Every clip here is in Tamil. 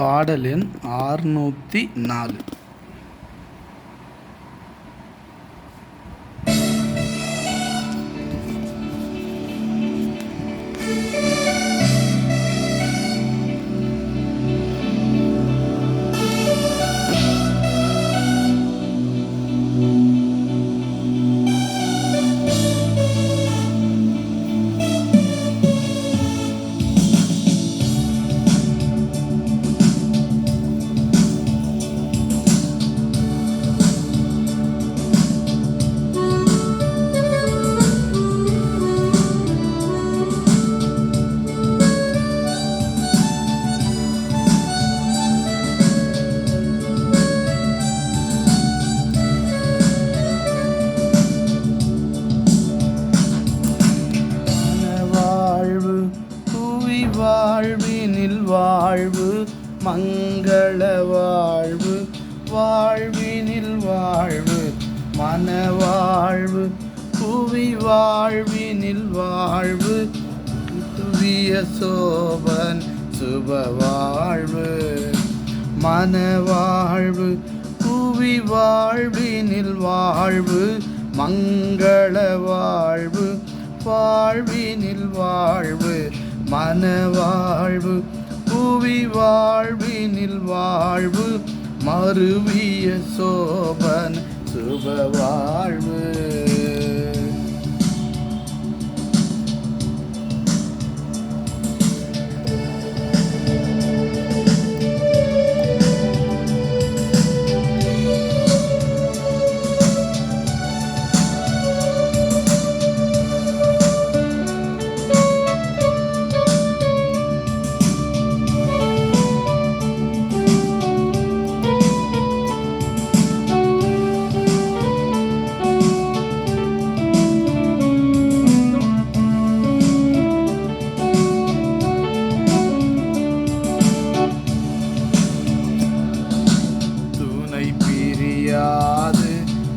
பாடல் எண் 604. வாழ்வினில் வாழ்வு மங்கள வாழ்வு, வாழ்வினில் வாழ்வு மனவாழ்வு, புவி வாழ்வினில் வாழ்வு துவிய சோபன் சுபவாழ்வு, மனவாழ்வு புவி வாழ்வினில் வாழ்வு மங்கள வாழ்வு, வாழ்வினில் வாழ்வு மனவாழ்வு, புவி வாழ்வினில் வாழ்வு மறுவிய சோபன் சுபவாழ்வு.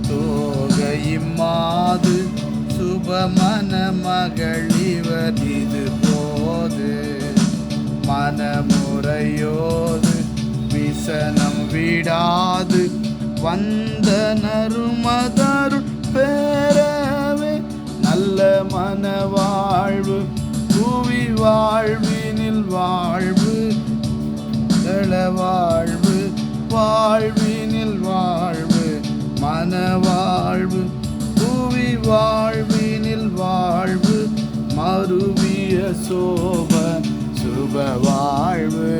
தோகையுமாது சுபமன மகளிவர் இது போது, மனமுறையோது விசனம் விடாது வந்தனருமதருள் பெறவே, நல்ல மனவாழ்வு புவி வாழ்வினில் வாழ்வு வாழ்வு, வாழ்வினில் வாழ்வு மனவாழ்வு, புவி வாழ்வினில் வாழ்வு மறுவிய சோபன் சுபவாழ்வு.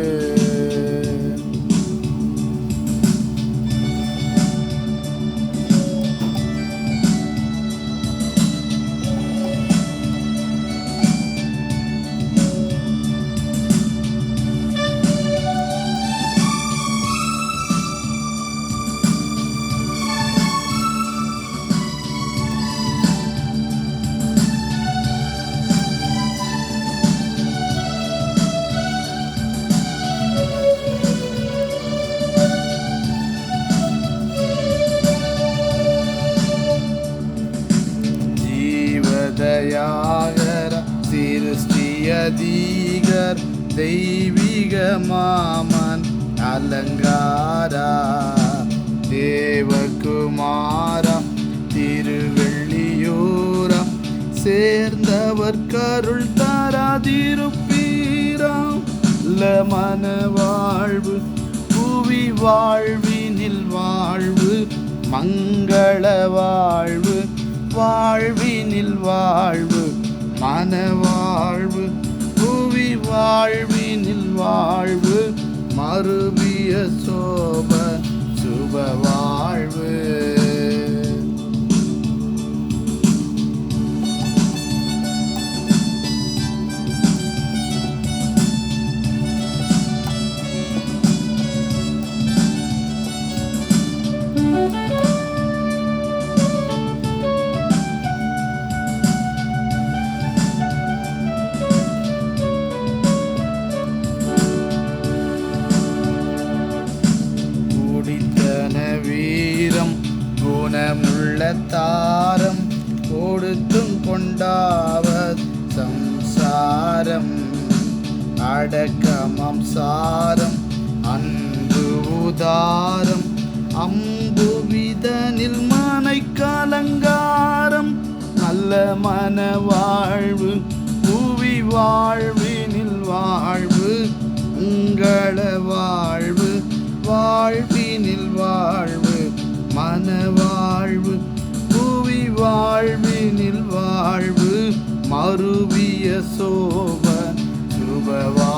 தயாகர சிருஷ்டியதீகர் தெய்வீக மாமன் அலங்காரா, தேவகுமாரா திருவெள்ளியூரா சேர்ந்தவர் கருள் தாராதிருப்பீராம், மன வாழ்வு புவி வாழ்வினில் வாழ்வு மங்கள வாழ்வு, வாழ்வினில் வாழ்வு மனவாழ்வு, புவி வாழ்வினில் வாழ்வு மறுவிய சோபன் சுபவாழ்வு. குணமுள்ள தாரம் கொடுத்தும் கொண்டாவர் சம்சாரம், அடக்கமம் சாரம் உதாரம் அம்புவிதனில் மனை கலங்காரம் நல்ல மன வாழ்வு புவி வாழ்வினில் வாழ்வு உங்கள வாழ்வு வாழ்வினில் வாழ்வு மன வாழ்வு புவி வாழ்வினில் வாழ்வு மறுவிய சோப சுபவா